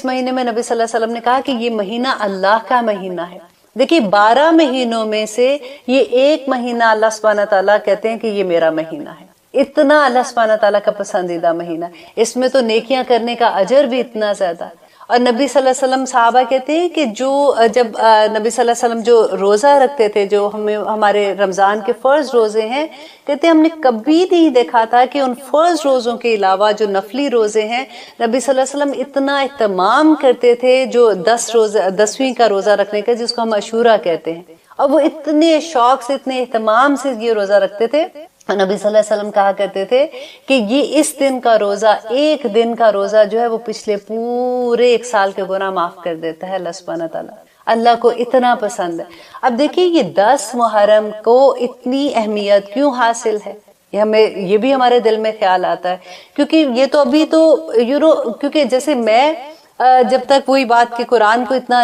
इस महीने में नबी सल्लल्लाहु अलैहि वसल्लम ने कहा कि ये महीना अल्लाह का महीना है। देखिए 12 महीनों में से ये एक महीना अल्लाह सुब्हानहू तआला कहते हैं कि ये मेरा महीना है। इतना अल्लाह सुब्हानहू तआला का पसंदीदा महीना, इसमें तो नेकियां करने का अजर भी इतना ज्यादा। और नबी सल्लल्लाहु अलैहि वसल्लम सहाबा कहते हैं कि जो जब नबी सल्लल्लाहु अलैहि वसल्लम जो रोजा रखते थे, जो हमें हमारे रमजान के फर्ज रोजे हैं, कहते हैं हमने कभी नहीं देखा था कि उन फर्ज रोजों के अलावा जो नफली रोजे हैं नबी सल्लल्लाहु अलैहि वसल्लम इतना इत्तमाम करते थे, जो 10वीं का रोजा रखने का, जिसको हम अशूरा कहते हैं। और वो इतने शौक से, इतने इत्तमाम से ये रोजा रखते थे। नबी सल्लल्लाहु अलैहि वसल्लम कहा करते थे कि ये इस दिन का रोजा, एक दिन का रोजा जो है वो पिछले पूरे एक साल के गुनाह माफ कर देता है अल्लाह सुब्हानहू तआला। अल्लाह को इतना पसंद है। अब देखिए ये 10 मुहर्रम को इतनी अहमियत क्यों हासिल है, ये भी हमारे दिल में ख्याल आता है। क्योंकि ये तो अभी तो क्योंकि जैसे मैं जब तक वही बात कि कुरान को इतना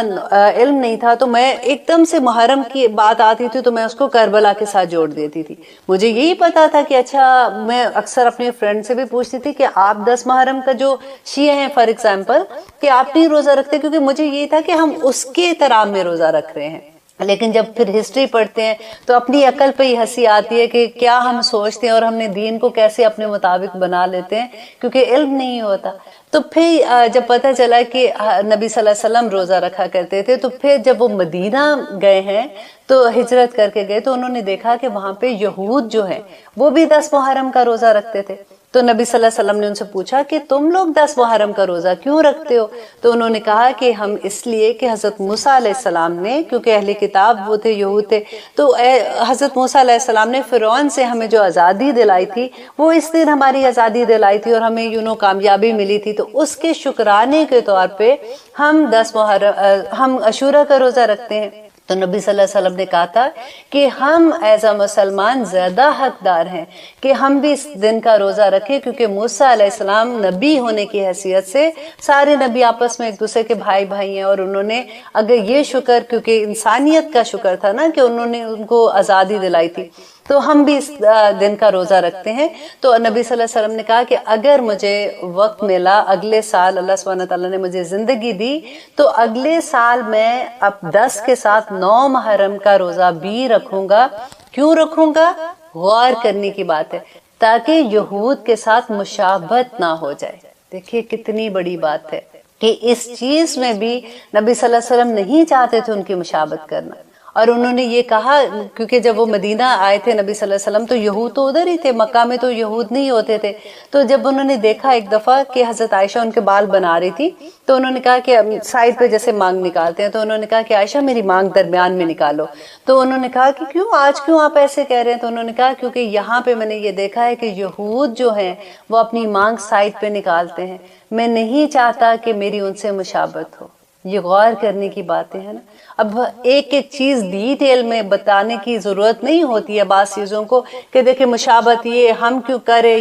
इल्म नहीं था, तो मैं एकदम से मुहर्रम की बात आती थी तो मैं उसको करबला के साथ जोड़ देती थी। मुझे यही पता था कि अच्छा, मैं अक्सर अपने फ्रेंड से भी पूछती थी कि आप 10 मुहर्रम का जो शिया हैं फॉर एग्जाम्पल, कि आप नहीं रोजा रखते, क्योंकि मुझे ये था कि हम उसके तरह में रोजा रख रहे हैं। लेकिन जब फिर हिस्ट्री पढ़ते हैं तो अपनी अकल पे ही हंसी आती है कि क्या हम सोचते हैं और हमने दीन को कैसे अपने मुताबिक बना लेते हैं, क्योंकि इल्म नहीं होता। तो फिर जब पता चला कि नबी सल्लल्लाहु अलैहि वसल्लम रोजा रखा करते थे, तो फिर जब वो मदीना गए हैं, तो हिजरत करके गए, तो उन्होंने देखा कि वहां पे यहूद जो है वो भी 10 मुहर्रम का रोजा रखते थे। तो नबी सल्लल्लाहु अलैहि वसल्लम ने उनसे पूछा कि तुम लोग 10 मुहर्रम का रोजा क्यों रखते हो? तो उन्होंने कहा कि हम इसलिए कि हजरत मूसा अलैहिस्सलाम ने, क्योंकि अहले किताब वो थे, यहूद थे, तो हजरत मूसा अलैहिस्सलाम ने फिरौन से हमें जो आज़ादी दिलाई थी, वो इस दिन हमारी आज़ादी दिलाई थी और हमें कामयाबी मिली थी। तो उसके शुक्राने के तौर पे हम 10 मुहर्रम, हम अशूरा का रोजा रखते हैं। तो नबी सल्लल्लाहु अलैहि वसल्लम ने कहा था कि हम एज अ मुसलमान ज्यादा हकदार हैं कि हम भी इस दिन का रोजा रखें, क्योंकि मूसा अलैहिस्सलाम नबी होने की हैसियत से, सारे नबी आपस में एक दूसरे के भाई भाई हैं, और उन्होंने अगर ये शुक्र, क्योंकि इंसानियत का शुक्र था ना कि उन्होंने उनको आज़ादी दिलाई थी, तो हम भी इस दिन का रोजा रखते हैं। तो नबी सल्लल्लाहु अलैहि वसल्लम ने कहा कि अगर मुझे वक्त मिला, अगले साल अल्लाह सुब्हानहू तआला ने मुझे जिंदगी दी, तो अगले साल मैं अब 10 के साथ 9 मुहर्रम का रोजा भी रखूंगा। क्यों रखूंगा? गौर करने की बात है, ताकि यहूद के साथ मुशाबहत ना हो जाए। देखिए कितनी बड़ी बात है कि इस चीज में भी नबी सल्लल्लाहु अलैहि वसल्लम नहीं चाहते थे उनकी मुशाबहत करना। और उन्होंने ये कहा, क्योंकि जब वो मदीना आए थे नबी सल्लल्लाहु अलैहि वसल्लम, तो यहूद तो उधर ही थे, मक्का में तो यहूद नहीं होते थे। तो जब उन्होंने देखा एक दफा कि हजरत आयशा उनके बाल बना रही थी, तो उन्होंने कहा कि साइड पे जैसे मांग निकालते हैं, तो उन्होंने कहा कि आयशा मेरी मांग दरमियान में निकालो। तो उन्होंने कहा कि क्यों, आज क्यों आप ऐसे कह रहे हैं? तो उन्होंने कहा क्योंकि यहाँ पे मैंने ये देखा है कि यहूद जो है वो अपनी मांग साइड पे निकालते हैं, मैं नहीं चाहता कि मेरी उनसे मुशाबहत हो। ये गौर करने की बातें हैं ना। अब एक एक चीज डिटेल में बताने की जरूरत नहीं होती है बात चीजों को, कि देखे मुशाबहत ये हम क्यों करें,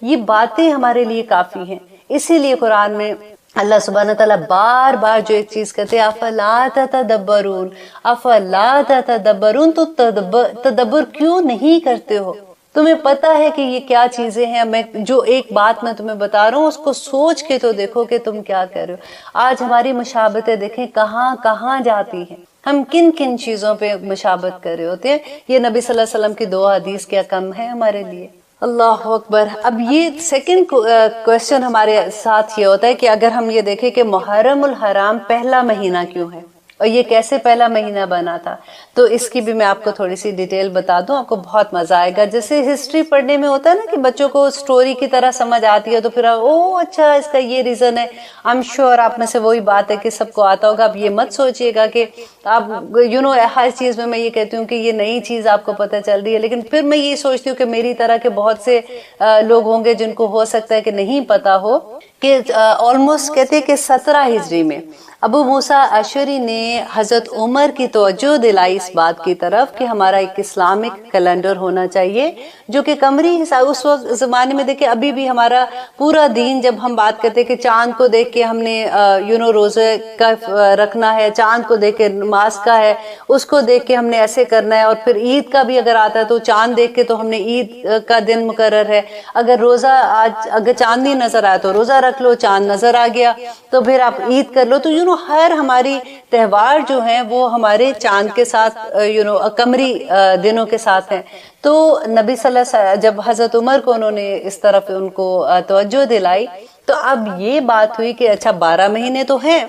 ये बातें हमारे लिए काफी हैं। इसीलिए कुरान में अल्लाह सुब्हानहू तआला बार बार जो एक चीज कहते हैं, अफला तदब्बरून, अफला तदब्बरून, तो तदब्बर क्यों नहीं करते हो? तुम्हें पता है कि ये क्या चीजें हैं, मैं जो एक बात मैं तुम्हें बता रहा हूँ उसको सोच के तो देखो कि तुम क्या कर रहे हो। आज हमारी मुशाबहतें देखें कहाँ कहाँ जाती हैं, हम किन किन चीजों पे मुशाबहत कर रहे होते हैं। ये नबी सल्लल्लाहु अलैहि वसल्लम की 2 हदीस क्या कम है हमारे लिए? अल्लाह अकबर। अब ये सेकंड क्वेश्चन हमारे साथ ये होता है कि अगर हम ये देखें कि मुहर्रमुल हराम पहला महीना क्यों है और ये कैसे पहला महीना बना था, तो इसकी भी मैं आपको थोड़ी सी डिटेल बता दूं, आपको बहुत मजा आएगा। जैसे हिस्ट्री पढ़ने में होता है ना कि बच्चों को स्टोरी की तरह समझ आती है, तो फिर ओ अच्छा इसका ये रीजन है। आई एम श्योर आप में से वही बात है कि सबको आता होगा। आप ये मत सोचिएगा कि आप हर चीज में मैं ये कहती हूँ कि ये नई चीज आपको पता चल रही है, लेकिन फिर मैं ये सोचती हूँ कि मेरी तरह के बहुत से लोग होंगे जिनको हो सकता है कि नहीं पता हो कि ऑलमोस्ट कहते हैं कि 17 हिजरी में ابو موسیٰ اشعری نے حضرت عمر کی توجہ دلائی اس بات کی طرف کہ ہمارا ایک اسلامک کیلنڈر ہونا چاہیے جو کہ قمری حساب. اس وقت زمانے میں دیکھیں ابھی بھی ہمارا پورا دین جب ہم بات کرتے کہ چاند کو دیکھ کے ہم نے روزے کا رکھنا ہے, چاند کو دیکھ کے نماز کا ہے, اس کو دیکھ کے ہم نے ایسے کرنا ہے, اور پھر عید کا بھی اگر آتا ہے تو چاند دیکھ کے تو ہم نے عید کا دن مقرر ہے. اگر روزہ آج اگر چاند نہیں نظر آیا تو روزہ رکھ لو, چاند نظر آ گیا تو پھر آپ عید کر لو. تو ہر ہماری تہوار جو ہیں وہ ہمارے چاند کے ساتھ قمری دنوں کے ساتھ ہیں. تو نبی صلی اللہ علیہ وسلم جب حضرت عمر کو انہوں نے اس طرف ان کو توجہ دلائی تو اب یہ بات ہوئی کہ اچھا 12 مہینے تو ہیں,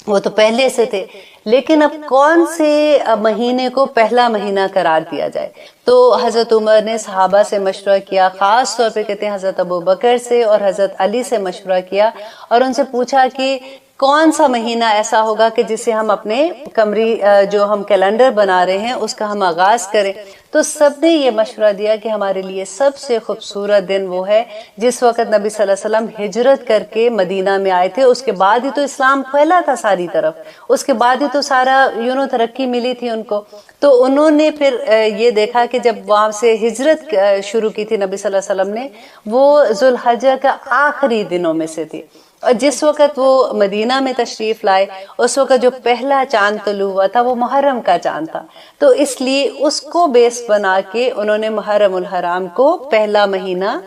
وہ تو پہلے سے تھے, لیکن اب کون سے مہینے کو پہلا مہینہ قرار دیا جائے. تو حضرت عمر نے صحابہ سے مشورہ کیا, خاص طور پہ کہتے ہیں حضرت ابو بکر سے اور حضرت علی سے مشورہ کیا, اور ان سے پوچھا کہ کون سا مہینہ ایسا ہوگا کہ جسے ہم اپنے قمری جو ہم کیلنڈر بنا رہے ہیں اس کا ہم آغاز کریں. تو سب نے یہ مشورہ دیا کہ ہمارے لیے سب سے خوبصورت دن وہ ہے جس وقت نبی صلی اللہ علیہ وسلم ہجرت کر کے مدینہ میں آئے تھے. اس کے بعد ہی تو اسلام پھیلا تھا ساری طرف, اس کے بعد ہی تو سارا ترقی ملی تھی ان کو. تو انہوں نے پھر یہ دیکھا کہ جب وہاں سے ہجرت شروع کی تھی نبی صلی اللہ علیہ وسلم نے, وہ ذوالحجہ کا آخری دنوں میں سے تھی, اور جس وقت وہ مدینہ میں تشریف لائے اس وقت جو پہلا چاند طلوع ہوا تھا وہ محرم کا چاند تھا. تو اس لیے اس کو بیس بنا کے انہوں نے محرم الحرام کو پہلا مہینہ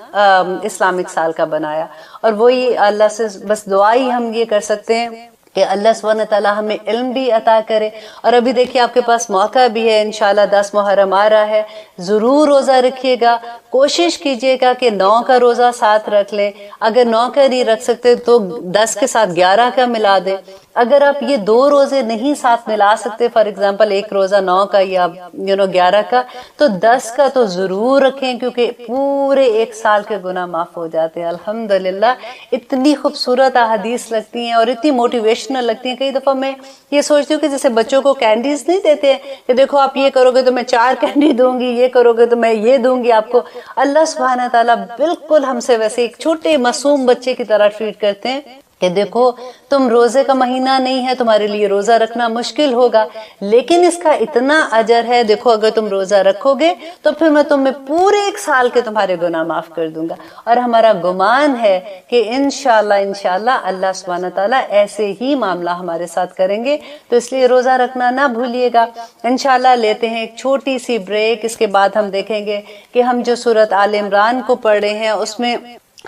اسلامک سال کا بنایا. اور وہی اللہ سے بس دعا ہی ہم یہ کر سکتے ہیں کہ اللہ سبحانہ تعالیٰ ہمیں علم بھی عطا کرے. اور ابھی دیکھیے آپ کے پاس موقع بھی ہے, انشاءاللہ 10 محرم آ رہا ہے, ضرور روزہ رکھیے گا. کوشش کیجئے گا کہ 9 کا روزہ ساتھ رکھ لیں, اگر 9 کا نہیں رکھ سکتے تو 10 کے ساتھ 11 کا ملا دیں. اگر آپ یہ 2 روزے نہیں ساتھ ملا سکتے, فار ایگزامپل ایک روزہ 9 کا یا 11 کا, تو 10 کا تو ضرور رکھیں, کیونکہ پورے 1 سال کے گناہ معاف ہو جاتے ہیں. الحمدللہ اتنی خوبصورت احادیث لگتی ہیں اور اتنی موٹیویشنل لگتی ہیں. کئی دفعہ میں یہ سوچتی ہوں کہ جیسے بچوں کو کینڈیز نہیں دیتے ہیں کہ دیکھو آپ یہ کرو گے تو میں 4 کینڈی دوں گی, یہ کرو گے تو میں یہ دوں گی آپ کو. اللہ سبحانہ تعالیٰ بالکل ہم سے ویسے ایک چھوٹے معصوم بچے کی طرح ٹریٹ کرتے ہیں کہ دیکھو تم روزے کا مہینہ نہیں ہے, تمہارے لیے روزہ رکھنا مشکل ہوگا, لیکن اس کا اتنا اجر ہے, دیکھو اگر تم روزہ رکھو گے تو پھر میں تمہیں پورے 1 سال کے تمہارے گناہ معاف کر دوں گا. اور ہمارا گمان ہے کہ انشاءاللہ اللہ سبحانہ تعالیٰ ایسے ہی معاملہ ہمارے ساتھ کریں گے. تو اس لیے روزہ رکھنا نہ بھولیے گا. انشاءاللہ لیتے ہیں ایک چھوٹی سی بریک, اس کے بعد ہم دیکھیں گے کہ ہم جو سورۃ آل عمران کو پڑھ رہے ہیں اس میں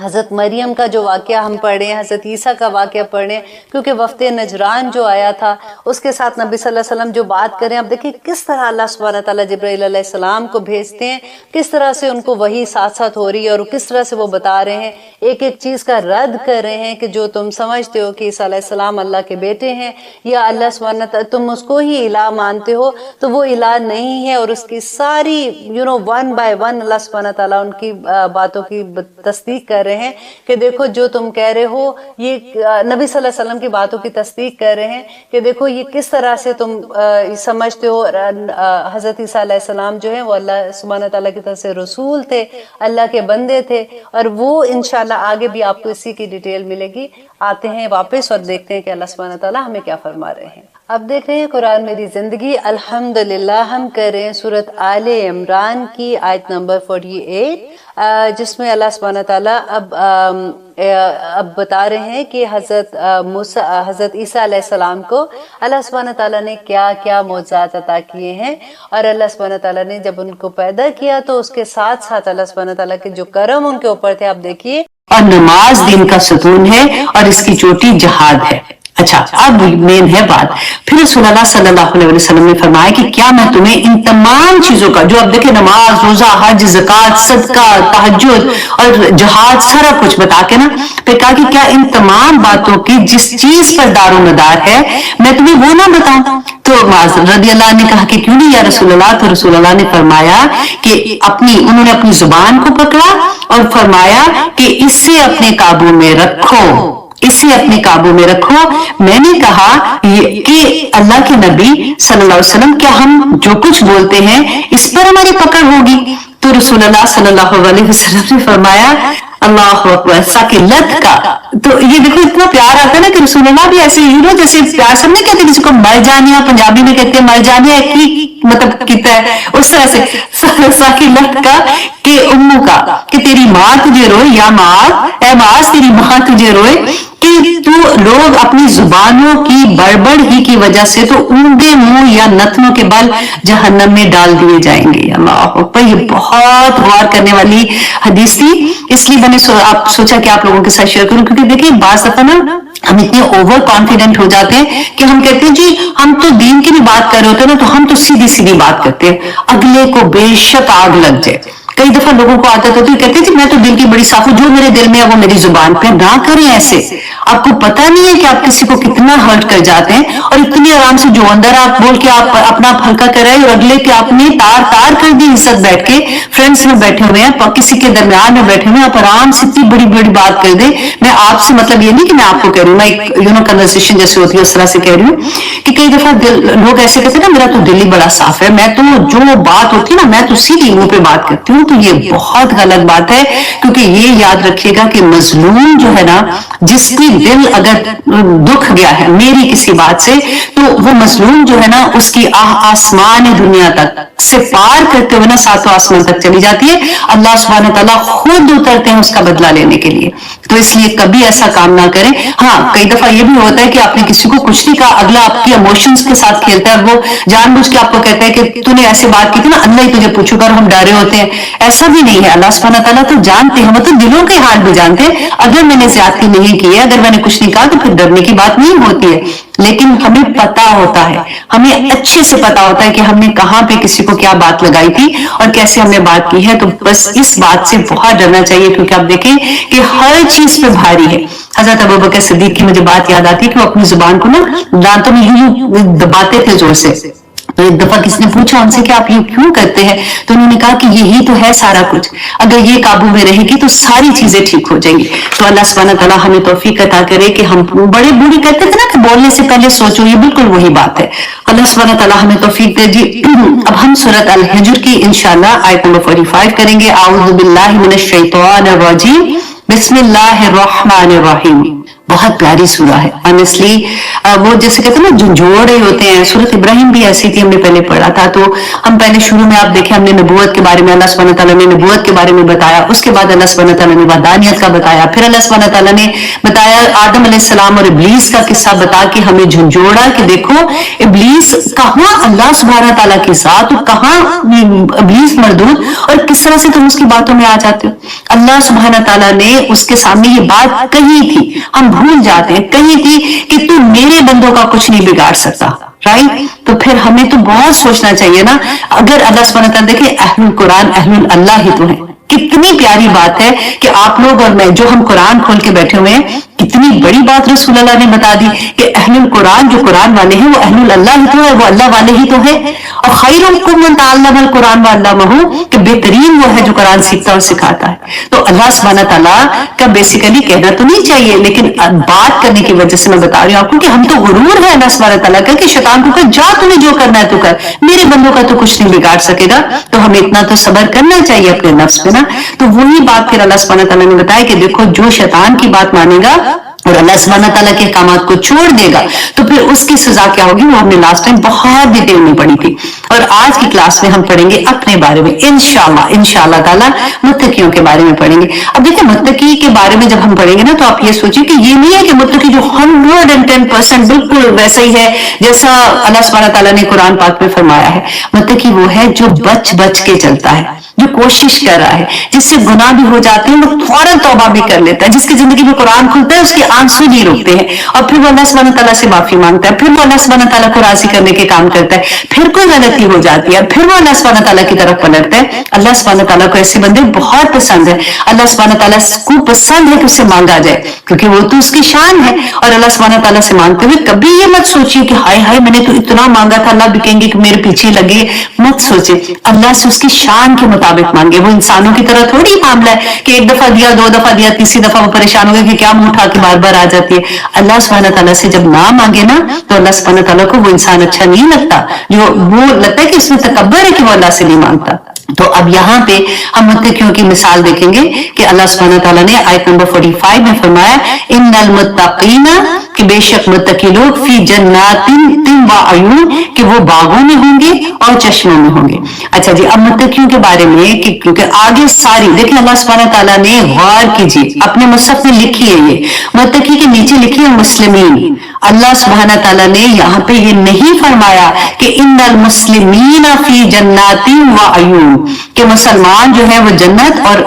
حضرت مریم کا جو واقعہ ہم پڑھ رہے ہیں, حضرت عیسیٰ کا واقعہ پڑھ رہے ہیں, کیونکہ وفد نجران جو آیا تھا اس کے ساتھ نبی صلی اللہ علیہ وسلم جو بات کریں. اب دیکھیں کس طرح اللہ سبحانہ تعالیٰ جبرائیل علیہ السلام کو بھیجتے ہیں, کس طرح سے ان کو وحی ساتھ ساتھ ہو رہی ہے, اور کس طرح سے وہ بتا رہے ہیں, ایک ایک چیز کا رد کر رہے ہیں کہ جو تم سمجھتے ہو کہ عیسیٰ علیہ السلام اللہ کے بیٹے ہیں یا اللہ سبحانہ تعالیٰ تم اس کو ہی الہ مانتے ہو, تو وہ الہ نہیں ہے. اور اس کی ساری ون بائی ون اللہ سبحانہ تعالیٰ ان کی باتوں کی تصدیق کر رہے ہیں کہ دیکھو جو تم کہہ رہے ہو, یہ نبی صلی اللہ علیہ وسلم کی باتوں کی تصدیق کر رہے ہیں کہ دیکھو یہ کس طرح سے تم سمجھتے ہو. حضرت عیسیٰ علیہ السلام جو ہیں وہ اللہ سبحانہ تعالیٰ کی طرف سے رسول تھے, اللہ کے بندے تھے, اور وہ انشاءاللہ آگے بھی آپ کو اسی کی ڈیٹیل ملے گی. آتے ہیں واپس اور دیکھتے ہیں کہ اللہ سبحانہ تعالیٰ ہمیں کیا فرما رہے ہیں. اب دیکھ رہے ہیں قرآن میری زندگی. الحمدللہ ہم کر رہے ہیں سورۃ آل عمران کی آیت نمبر 48, جس میں اللہ سبحانہ تعالیٰ اب بتا رہے ہیں کہ حضرت عیسیٰ علیہ السلام کو اللہ سبحانہ تعالیٰ نے کیا کیا معجزات عطا کیے ہیں. اور اللہ سبحانہ تعالیٰ نے جب ان کو پیدا کیا تو اس کے ساتھ ساتھ اللہ سبحانہ تعالیٰ کے جو کرم ان کے اوپر تھے آپ دیکھیے. اور نماز دین کا ستون ہے اور اس کی چوٹی جہاد ہے. اچھا اب مین ہے بات. پھر رسول اللہ صلی اللہ علیہ وسلم نے فرمایا کہ کیا میں تمہیں ان تمام چیزوں کا جو اب دیکھیں نماز, روزہ, حج, زکوٰۃ, صدقہ, تہجد اور جہاد سارا کچھ بتا کے نا پھر کہا کہ کیا ان تمام باتوں کی جس چیز پر دار و مدار ہے میں تمہیں وہ نہ بتاؤں. تو معاذ رضی اللہ نے کہا کہ کیوں نہیں یا رسول اللہ. تو رسول اللہ نے فرمایا کہ انہوں نے اپنی زبان کو پکڑا اور فرمایا کہ اسے اپنے قابو میں رکھو, اسے اپنے قابو میں رکھو. میں نے کہا کہ اللہ کے نبی صلی اللہ علیہ وسلم کیا ہم جو کچھ بولتے ہیں اس پر ہماری پکڑ ہوگی؟ تو رسول اللہ صلی اللہ علیہ وسلم نے فرمایا अल्लाह अकबर, साकिलत का। तो ये देखो इतना प्यार आता है ना कि रसूलुल्लाह भी ऐसे जैसे प्यार से नहीं कहते किसी को मर जानिया, पंजाबी में कहते हैं मर जानिया की मतलब कितना है, उस तरह से साकिलत का कि उम्मू का, कि तेरी माँ तुझे रोए, या माँ ए माँ तेरी माँ तुझे रोए, कि तू लोग अपनी जुबानों की बड़बड़ ही की वजह से तो ऊंधे मुंह या नथनों के बल जहन्नम में डाल दिए जाएंगे। अल्लाह अकबर, ये बहुत गौर करने वाली हदीस थी, इसलिए मैंने आप सोचा कि आप लोगों के साथ शेयर करूं, क्योंकि देखिए बात दफा ना हम इतने ओवर कॉन्फिडेंट हो जाते हैं कि हम कहते हैं जी हम तो दीन की भी बात कर रहे होते हैं ना, तो हम तो सीधी सीधी बात करते हैं, अगले को बेशक आग लग जाए। कई दफा लोगों को आदत होती है, कहते हैं मैं तो दिल की बड़ी साफ हूं, जो मेरे दिल में है वो मेरी जुबान पे। ना करें ऐसे, आपको पता नहीं है कि आप किसी को कितना हर्ट कर जाते हैं, और इतनी आराम से जो अंदर आप बोल के आप अपना हल्का कर रहे हैं, और अगले के आपने तार तार कर दी इज्जत, बैठ के फ्रेंड्स में बैठे हुए हैं, किसी के दरमियान में बैठे हुए हैं, आप आराम से इतनी बड़ी बड़ी बात कर दे। मैं आपसे मतलब ये नहीं कि मैं आपको कह रही हूँ, मैं एक कन्वर्सेशन जैसे होती है उस तरह से कह रही हूँ कि कई दफा लोग ऐसे कहते हैं ना मेरा तो दिल ही बड़ा साफ है, मैं तो जो बात होती है ना मैं तो सीधी मुंह पे बात करती हूँ। तो ये बहुत गलत बात है, क्योंकि ये याद रखिएगा कि मजलूम जो है ना, जिसकी दिल अगर दुख गया है मेरी किसी बात से, तो वो मजलूम जो है ना उसकी आसमान दुनिया तक से पार करते हुए ना सातों आसमान तक चली जाती है। अल्लाह सुब्हानहू तआला खुद उतरते हैं उसका बदला लेने के लिए। तो इसलिए कभी ऐसा काम ना करें। हाँ, कई दफा ये भी होता है कि आपने किसी को कुछ नहीं कहा, अगला आपके इमोशंस के साथ खेलता है, वो जानबूझ के आपको कहता है कि तूने ऐसे बात की थी ना, अल्लाह ही तुझे पूछूगा, और हम डरे होते हैं। ऐसा भी नहीं है, अल्लाह सुब्हानहू तआला तो जानते हैं, मतलब दिलों के हाल भी जानते हैं। अगर मैंने ज्यादती नहीं की है, अगर मैंने कुछ नहीं कहा, तो फिर डरने की बात नहीं होती है। लेकिन हमें पता होता है, हमें अच्छे से पता होता है कि हमने कहाँ पे किसी को क्या बात लगाई थी और कैसे हमने बात की है। तो बस इस बात से बहुत डरना चाहिए, क्योंकि आप देखें कि हर चीज पे भारी है। हजरत अबू बकर सिद्दीक की मुझे बात याद आती है कि वो अपनी जुबान को ना दांतों में यूं दबाते थे जोर से। तो एक दफा किसी ने पूछा उनसे कि आप ये क्यों करते हैं, तो उन्होंने कहा कि यही तो है सारा कुछ, अगर ये काबू में रहेगी तो सारी चीजें ठीक हो जाएंगी। तो अल्लाह सुब्हानहू तआला हमें तौफीक अता करे कि हम बड़े बूढ़ी कहते थे ना कि बोलने से पहले सोचो, ये बिल्कुल वही बात है। अल्लाह सुब्हानहू तआला हमें तौफीक दे जी। अब हम सूरत अल हिज्र की इंशाअल्लाह आयत नंबर 45 करेंगे। आऊज़ु बिल्लाहि मिनश शैतानिर रजीम, बिस्मिल्लाहिर रहमानिर रहीम। बहुत प्यारी सूरा है ऑनेस्टली। वो जैसे कहते हैं ना झंझोड़ रहे होते हैं, सूरत इब्राहिम भी ऐसी थी, हमने पहले पढ़ा था। तो हम पहले शुरू में आप देखें हमने नबूवत के बारे में, अल्लाह सुब्हानहू तआला ने नबूवत के बारे में बताया, उसके बाद अल्लाह सुब्हानहू तआला ने वहदानियत का बताया, फिर अल्लाह सुब्हानहू तआला ने बताया आदम अलैहिस्सलाम और इब्लीस का किस्सा बता के हमें झंझोड़ा कि देखो इब्लीस कहाँ अल्लाह सुब्हानहू तआला के साथ, कहाँ इब्लीस मरदूद, और किस तरह से तुम उसकी बातों में आ जाते हो। अल्लाह सुब्हानहू तआला ने उसके सामने ये बात कही थी, हम भूल जाते हैं, कही थी कि तू मेरे बंदों का कुछ नहीं बिगाड़ सकता, राइट। तो फिर हमें तो बहुत सोचना चाहिए ना, अगर अल्लाह सुब्हानहू तआला देखे अहलुल कुरान अहलुल अल्लाह ही तो है। कितनी प्यारी बात है कि आप लोग और मैं जो हम कुरान खोल के बैठे हुए हैं, कितनी बड़ी बात रसूल अल्लाह ने बता दी कि अहलुल कुरान जो कुरान वाले हैं वो अहलुल अल्लाह ही तो है, वो अल्लाह वाले ही तो है। और खैरुकुम मन तअल्लमल कुरान व अल्लमहु, कि बेहतरीन वो है जो कुरान सीखता और सिखाता है। तो अल्लाह सुब्हानहू तआला का बेसिकली कहना तो नहीं चाहिए, लेकिन बात करने की वजह से मैं बता रही हूँ आपको कि हम तो गुरूर है अल्लाह सुब्हानहू तआला का कि शैतान को कह जा तुम्हें जो करना है तो कर, मेरे बंदों का तो कुछ नहीं बिगाड़ सकेगा। तो हमें इतना तो सब्र करना चाहिए अपने नफ्स पे ना। तो वही बात फिर अल्लाह सुब्हानहू तआला ने बताया कि देखो जो शैतान की बात मानेगा और अल्लाह सुब्हानहू तआला के अहकामात को छोड़ देगा तो फिर उसकी सजा क्या होगी, वो हमने लास्ट टाइम बहुत डिटेल में पढ़ी थी। और आज की क्लास में हम पढ़ेंगे अपने बारे में इंशाअल्लाह ताला, मुत्तकियों के बारे में पढ़ेंगे। अब देखिए मुत्तकी के बारे में जब हम पढ़ेंगे ना, तो आप ये सोचिए कि ये नहीं है कि मुत्तकी जो 110% बिल्कुल वैसा ही है जैसा अल्लाह सुब्हानहू तआला ने कुरान पाक में फरमाया है। मुत्तकी वो है जो बच बच के चलता है, जो कोशिश कर रहा है, जिससे गुनाह भी हो जाते हैं वो फौरन तौबा भी कर लेता है, जिसकी जिंदगी में कुरान खुलता है उसके आंसू नहीं रुकते हैं, और फिर वो अल्लाह सुब्हानहू तआला से माफी मांगता है, फिर वो अल्लाह सुब्हानहू तआला को राजी करने के काम करता है, फिर कोई गलती हो जाती है फिर वो अल्लाह सुब्हानहू तआला की तरफ पलटता है। अल्लाह सुब्हानहू तआला को ऐसे बंदे बहुत पसंद है। अल्लाह सुब्हानहू तआला को पसंद है कि उससे मांगा जाए, क्योंकि वो तो उसकी शान है। और अल्लाह सुब्हानहू तआला से मांगते हुए कभी ये मत सोचिए कि हाय हाय मैंने तो इतना मांगा था, अल्लाह भी कहेंगे कि मेरे पीछे लगे, मत सोचे। अल्लाह से उसकी शान के मुताबिक मांगे। वो इंसानों की तरह थोड़ी मामला है कि एक दफा दिया, दो दफा दिया, तीसरी दफा वो परेशान हो गए कि क्या मुंह उठा के बार बार आ जाती है। अल्लाह सुब्हानहू तआला से जब ना मांगे ना, तो अल्लाह सुब्हानहू तआला को वो इंसान अच्छा नहीं लगता, जो वो लगता है कि इसमें तकब्बर है कि वो अल्लाह से नहीं मांगता। تو اب یہاں پہ ہم متقیوں کی مثال دیکھیں گے کہ اللہ سبحانہ تعالیٰ نے آیت نمبر 45 میں فرمایا ان المتقین کہ بے شک متقی لوگ فی جنات و عیون کہ وہ باغوں میں ہوں گے اور چشموں میں ہوں گے. اچھا جی اب متقیوں کے بارے میں کہ کیونکہ آگے ساری دیکھیں اللہ سبحانہ تعالیٰ نے غور کیجیے اپنے مصحف میں لکھی ہے یہ متقی کے نیچے لکھی ہے مسلمین. اللہ سبحانہ تعالیٰ نے یہاں پہ یہ نہیں فرمایا کہ ان المسلمین فی جنات و عیون کہ مسلمان جو ہے وہ جنت اور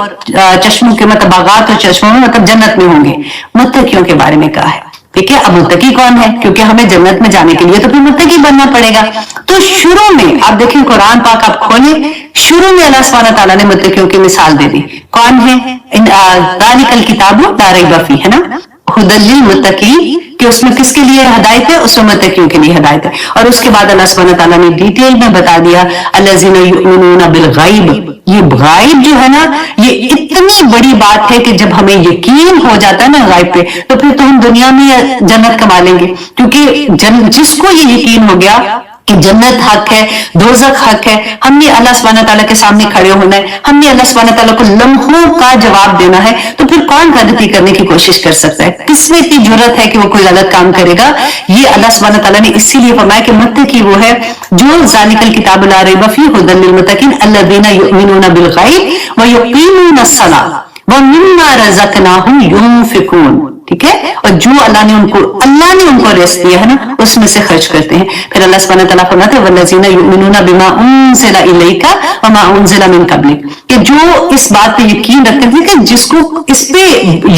چشموں کے مطلب باغات اور چشموں میں مطلب جنت میں ہوں گے. متقیوں کے بارے میں کہا ہے. ٹھیک ہے اب متقی کون ہے کیونکہ ہمیں جنت میں جانے کے لیے تو پھر متقی بننا پڑے گا. تو شروع میں آپ دیکھیں قرآن پاک آپ کھولیں شروع میں اللہ سبحانہ تعالیٰ نے متقیوں کی مثال دے دی. کون ہے ذالک الکتاب لا ریب فیہ ہے نا ھدی للمتقین کہ اس میں کس کے لیے ہدایت ہے اس میں متقیوں کے لیے ہدایت ہے. اور اس کے بعد اللہ سبحانہ تعالیٰ نے ڈیٹیل میں بتا دیا الذین یؤمنون بالغیب. یہ غائب جو ہے نا یہ اتنی بڑی بات ہے کہ جب ہمیں یقین ہو جاتا ہے نا غائب پہ تو پھر تو ہم دنیا میں جنت کما لیں گے. کیونکہ جس کو یہ یقین ہو گیا کہ جنت حق ہے دوزخ حق ہے ہم نے اللہ سبحانہ تعالیٰ کے سامنے کھڑے ہونا ہے ہم نے اللہ سبحانہ تعالیٰ کو لمحوں کا جواب دینا ہے تو پھر کون غلطی کرنے کی کوشش کر سکتا ہے. کس میں اتنی جرت ہے کہ وہ کوئی غلط کام کرے گا. یہ اللہ سبحانہ تعالیٰ نے اسی لیے فرمایا کہ متقی وہ ہے جو ذالک الکتاب لا ریب فیہ ھدی للمتقین الذین یؤمنون بالغیب ویقیمون الصلاۃ ومما رزقناہم ینفقون. ٹھیک ہے اور جو اللہ نے ان کو رزق دیا ہے نا اس میں سے خرچ کرتے ہیں. پھر اللہ سبحانہ تعالیٰ فرماتے ہیں والذین یؤمنون بما انزل الیک وما انزل من قبلک کہ جو اس بات پہ یقین رکھتے ہیں کہ جس کو اس پہ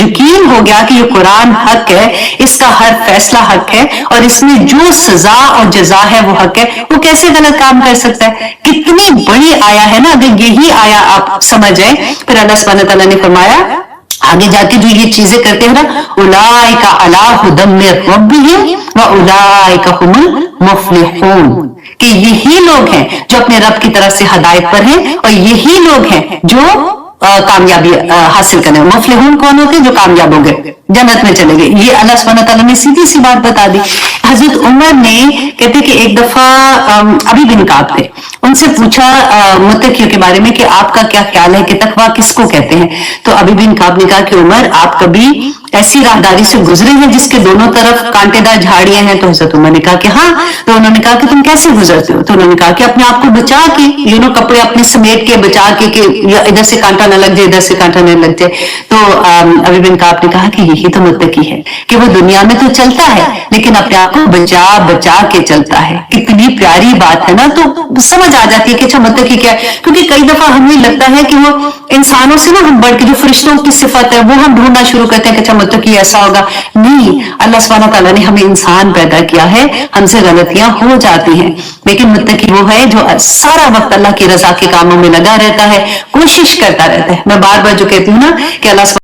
یقین ہو گیا کہ یہ قرآن حق ہے اس کا ہر فیصلہ حق ہے اور اس میں جو سزا اور جزا ہے وہ حق ہے وہ کیسے غلط کام کر سکتا ہے. کتنی بڑی آیا ہے نا اگر یہی آیا آپ سمجھ جائیں. پھر اللہ سبحانہ تعالیٰ نے فرمایا آگے جا کے جو یہ چیزیں کرتے ہیں نا اولئک علی ھدی من ربہم واولئک هم المفلحون کہ یہی لوگ ہیں جو اپنے رب کی طرف سے ہدایت پر ہیں اور یہی لوگ ہیں جو کامیابی حاصل کرنے. مفلحون کون ہوتے ہیں جو کامیاب ہو گئے جنت میں چلے گئے. یہ اللہ سبحانہ تعالیٰ نے سیدھی سی بات بتا دی. حضرت عمر نے کہتے کہ ایک دفعہ ابی بن کعب تھے ان سے پوچھا متقیوں کے بارے میں کہ آپ کا کیا خیال ہے کہ تقویٰ کس کو کہتے ہیں. تو ابی بن کعب نے کہا کہ عمر آپ کبھی ایسی راہداری سے گزرے ہیں جس کے دونوں طرف کانٹے دار جھاڑیاں ہیں. تو حضرت عمر نے کہا کہ ہاں. تو انہوں نے کہا کہ تم کیسے گزرتے ہو. تو انہوں نے کہا کہ اپنے آپ کو بچا کے کپڑے اپنے سمیٹ کے بچا کے کہ ادھر سے کانٹا نہ لگ جائے ادھر سے کانٹا نہ لگ جائے. تو ابی بن کعب نے کہا کہ یہی تو متقی ہے کہ وہ دنیا میں تو چلتا ہے لیکن اپنے آپ کو بچا بچا کے چلتا ہے. کتنی پیاری بات ہے نا. تو سمجھ آ جاتی ہے کہ اچھا متقی کیا ہے. کیونکہ کئی دفعہ ہمیں لگتا ہے کہ وہ انسانوں سے نا ہم بڑھ کے جو فرشتوں کی صفت ہے وہ ہم ڈھونڈنا شروع کرتے ہیں کہ اچھا متقی ایسا ہوگا. نہیں اللہ سبحانہ تعالیٰ نے ہمیں انسان پیدا کیا ہے ہم سے غلطیاں ہو جاتی ہیں لیکن متقی وہ ہے جو سارا وقت اللہ کی رضا کے کاموں میں لگا رہتا ہے کوشش کرتا رہتا ہے. میں بار بار جو کہتی ہوں نا کہ اللہ